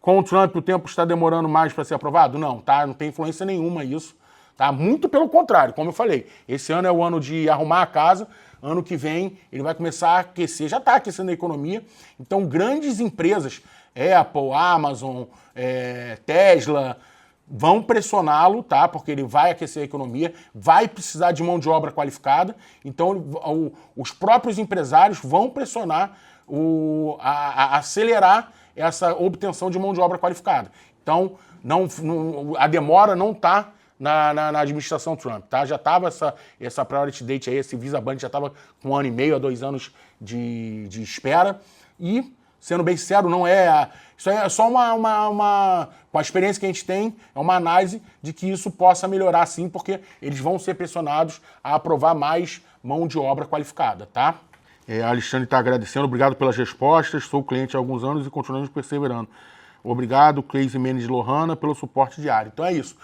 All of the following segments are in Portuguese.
Com o Trump, o tempo está demorando mais para ser aprovado? Não, tá? Não tem influência nenhuma isso. Tá? Muito pelo contrário, como eu falei. Esse ano é o ano de arrumar a casa. Ano que vem ele vai começar a aquecer. Já está aquecendo a economia. Então, grandes empresas, Apple, Amazon, Tesla, vão pressioná-lo, tá? Porque ele vai aquecer a economia, vai precisar de mão de obra qualificada. Então, os próprios empresários vão pressionar a acelerar essa obtenção de mão de obra qualificada. Então, a demora não está na administração Trump, tá? Já estava essa priority date aí, esse Visa Ban já estava com 1 ano e meio a 2 anos de espera. E, sendo bem sincero, não é... Isso é só com a experiência que a gente tem, é uma análise de que isso possa melhorar sim, porque eles vão ser pressionados a aprovar mais mão de obra qualificada, tá? A Alexandre está agradecendo, obrigado pelas respostas, sou cliente há alguns anos e continuamos perseverando. Obrigado, Cleise Mendes Lohana, pelo suporte diário. Então é isso,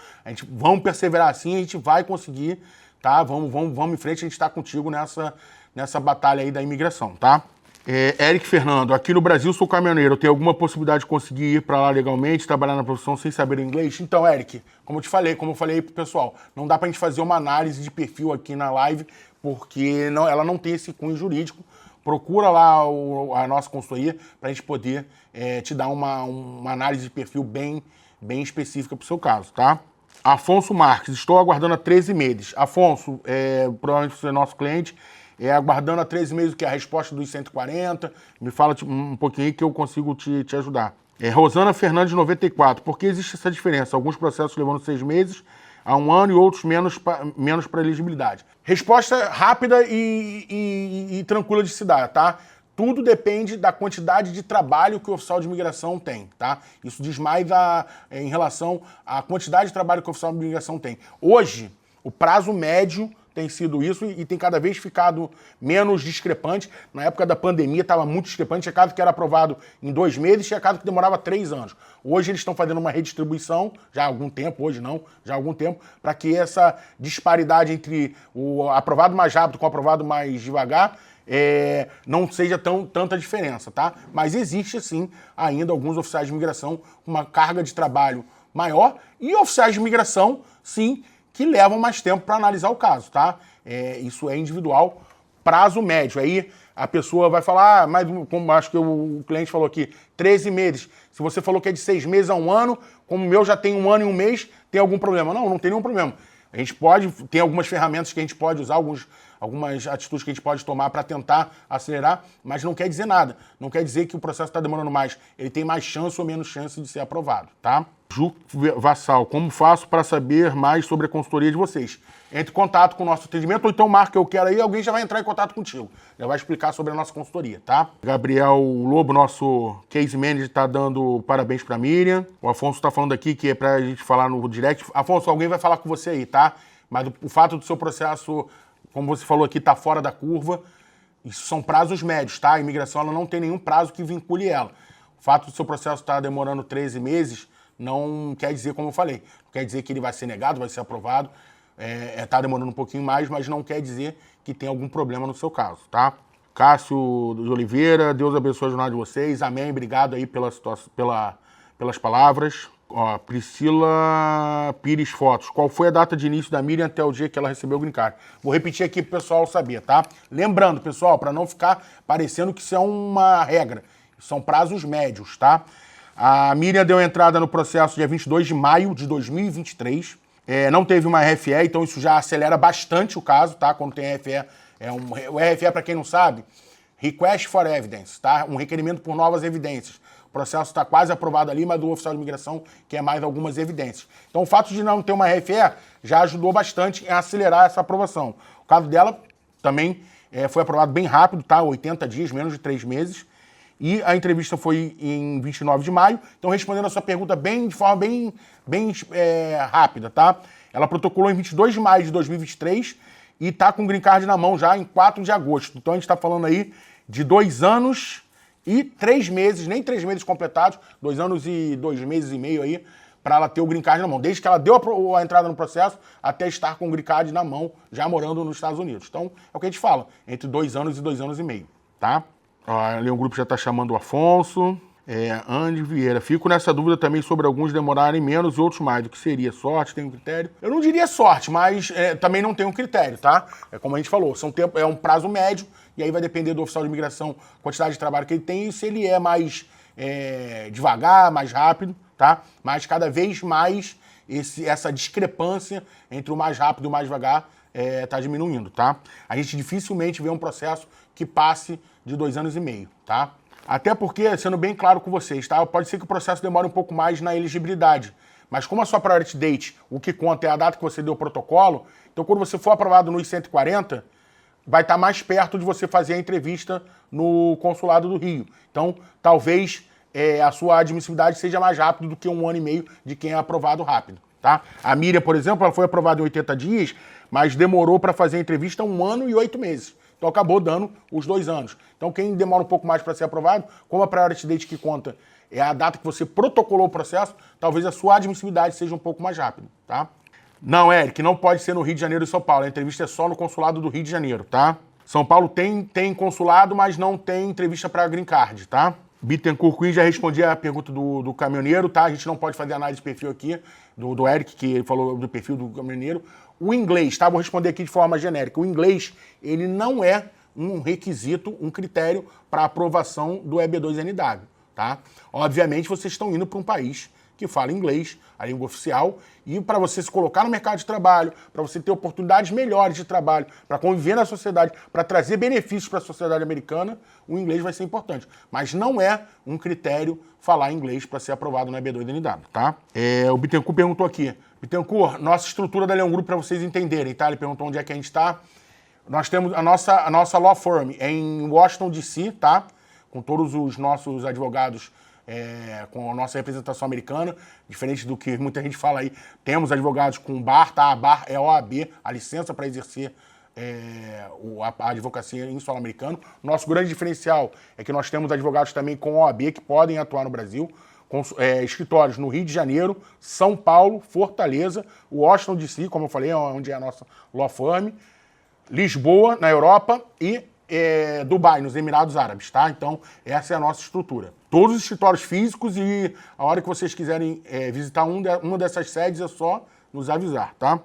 vamos perseverar assim, a gente vai conseguir, tá? Vamos em frente, a gente está contigo nessa batalha aí da imigração, tá? Eric Fernando, aqui no Brasil sou caminhoneiro, tem alguma possibilidade de conseguir ir para lá legalmente, trabalhar na profissão sem saber inglês? Então, Eric, como eu falei pro pessoal, não dá pra gente fazer uma análise de perfil aqui na live, porque ela não tem esse cunho jurídico. Procura lá a nossa consultoria para a gente poder te dar uma análise de perfil bem específica para o seu caso, tá? Afonso Marques, estou aguardando há 13 meses. Afonso, provavelmente você é nosso cliente, aguardando há 13 meses o que é a resposta dos 140. Me fala um pouquinho aí que eu consigo te ajudar. Rosana Fernandes, 94. Por que existe essa diferença? Alguns processos levando 6 meses a 1 ano e outros menos para elegibilidade. Resposta rápida e tranquila de se dar, tá? Tudo depende da quantidade de trabalho que o oficial de imigração tem, tá? Isso diz mais em relação à quantidade de trabalho que o oficial de imigração tem. Hoje, o prazo médio tem sido isso e tem cada vez ficado menos discrepante. Na época da pandemia estava muito discrepante, tinha caso que era aprovado em 2 meses, tinha caso que demorava 3 anos. Hoje eles estão fazendo uma redistribuição, já há algum tempo, hoje não, já há algum tempo, para que essa disparidade entre o aprovado mais rápido com o aprovado mais devagar não seja tanta diferença, tá? Mas existe, sim, ainda alguns oficiais de imigração com uma carga de trabalho maior e oficiais de imigração, sim, que levam mais tempo para analisar o caso, tá? Isso é individual, prazo médio. Aí a pessoa vai falar, mas como acho que o cliente falou aqui, 13 meses. Se você falou que é de 6 meses a 1 ano, como o meu já tem 1 ano e 1 mês, tem algum problema? Não tem nenhum problema. A gente tem algumas ferramentas que a gente pode usar, algumas atitudes que a gente pode tomar para tentar acelerar, mas não quer dizer nada. Não quer dizer que o processo está demorando mais. Ele tem mais chance ou menos chance de ser aprovado, tá? Ju Vassal, como faço para saber mais sobre a consultoria de vocês? Entre em contato com o nosso atendimento, ou então marca eu quero aí, alguém já vai entrar em contato contigo. Já vai explicar sobre a nossa consultoria, tá? Gabriel Lobo, nosso case manager, tá dando parabéns pra Miriam. O Afonso tá falando aqui que é pra gente falar no direct. Afonso, alguém vai falar com você aí, tá? Mas o fato do seu processo, como você falou aqui, tá fora da curva. Isso são prazos médios, tá? A imigração ela não tem nenhum prazo que vincule ela. O fato do seu processo estar demorando 13 meses não quer dizer, como eu falei, não quer dizer que ele vai ser negado, vai ser aprovado. Tá demorando um pouquinho mais, mas não quer dizer que tem algum problema no seu caso, tá? Cássio de Oliveira, Deus abençoe a jornada de vocês, amém, obrigado aí pelas palavras. Ó, Priscila Pires Fotos, qual foi a data de início da Miriam até o dia que ela recebeu o green card? Vou repetir aqui pro pessoal saber, tá? Lembrando, pessoal, para não ficar parecendo que isso é uma regra, são prazos médios, tá? A Miriam deu entrada no processo dia 22 de maio de 2023, não teve uma RFE, então isso já acelera bastante o caso, tá? Quando tem RFE, o RFE, para quem não sabe, Request for Evidence, tá? Um requerimento por novas evidências. O processo está quase aprovado ali, mas do oficial de imigração quer mais algumas evidências. Então o fato de não ter uma RFE já ajudou bastante em acelerar essa aprovação. O caso dela também foi aprovado bem rápido, tá? 80 dias, menos de 3 meses. E a entrevista foi em 29 de maio. Então, respondendo a sua pergunta de forma bem rápida, tá? Ela protocolou em 22 de maio de 2023 e tá com o green card na mão já em 4 de agosto. Então, a gente está falando aí de 2 anos e 3 meses, nem 3 meses completados, 2 anos e 2 meses e meio aí, para ela ter o green card na mão. Desde que ela deu a entrada no processo até estar com o green card na mão, já morando nos Estados Unidos. Então, é o que a gente fala, entre 2 anos e 2 anos e meio, tá? Ali o grupo já está chamando o Afonso. Andy Vieira, fico nessa dúvida também sobre alguns demorarem menos e outros mais. O que seria? Sorte? Tem um critério? Eu não diria sorte, mas também não tem um critério, tá? É como a gente falou, é um prazo médio, e aí vai depender do oficial de imigração, quantidade de trabalho que ele tem, e se ele é mais devagar, mais rápido, tá? Mas cada vez mais essa discrepância entre o mais rápido e o mais devagar tá diminuindo, tá? A gente dificilmente vê um processo que passe de 2 anos e meio, tá? Até porque, sendo bem claro com vocês, tá? Pode ser que o processo demore um pouco mais na elegibilidade, mas como a sua priority date, o que conta é a data que você deu o protocolo, então quando você for aprovado no I-140, vai estar mais perto de você fazer a entrevista no consulado do Rio. Então, talvez a sua admissibilidade seja mais rápido do que 1 ano e meio de quem é aprovado rápido, tá? A Miriam, por exemplo, ela foi aprovada em 80 dias, mas demorou para fazer a entrevista 1 ano e 8 meses. Então acabou dando os 2 anos. Então quem demora um pouco mais para ser aprovado, como a priority date que conta é a data que você protocolou o processo, talvez a sua admissibilidade seja um pouco mais rápida, tá? Não, Eric, não pode ser no Rio de Janeiro e São Paulo. A entrevista é só no consulado do Rio de Janeiro, tá? São Paulo tem consulado, mas não tem entrevista para green card, tá? Bittencourt Queen já respondi a pergunta do caminhoneiro, tá? A gente não pode fazer análise de perfil aqui, do Eric, que ele falou do perfil do caminhoneiro. O inglês, tá? Vou responder aqui de forma genérica. O inglês, ele não é um requisito, um critério para aprovação do EB2NW, tá? Obviamente, vocês estão indo para um país que fala inglês, a língua oficial, e para você se colocar no mercado de trabalho, para você ter oportunidades melhores de trabalho, para conviver na sociedade, para trazer benefícios para a sociedade americana, o inglês vai ser importante. Mas não é um critério falar inglês para ser aprovado no EB2NW, tá? O Bittencourt perguntou aqui. Bittencourt, nossa estrutura da Leão Group para vocês entenderem, tá? Ele perguntou onde é que a gente está. Nós temos a nossa law firm em Washington, D.C., tá? Com todos os nossos advogados, com a nossa representação americana, diferente do que muita gente fala aí, temos advogados com BAR, tá? A BAR é a OAB, a licença para exercer a advocacia em solo americano. Nosso grande diferencial é que nós temos advogados também com OAB que podem atuar no Brasil, com escritórios no Rio de Janeiro, São Paulo, Fortaleza, Washington, D.C., como eu falei, onde é a nossa law firm, Lisboa, na Europa, e Dubai, nos Emirados Árabes, tá? Então, essa é a nossa estrutura. Todos os escritórios físicos, e a hora que vocês quiserem visitar uma dessas sedes, é só nos avisar, tá?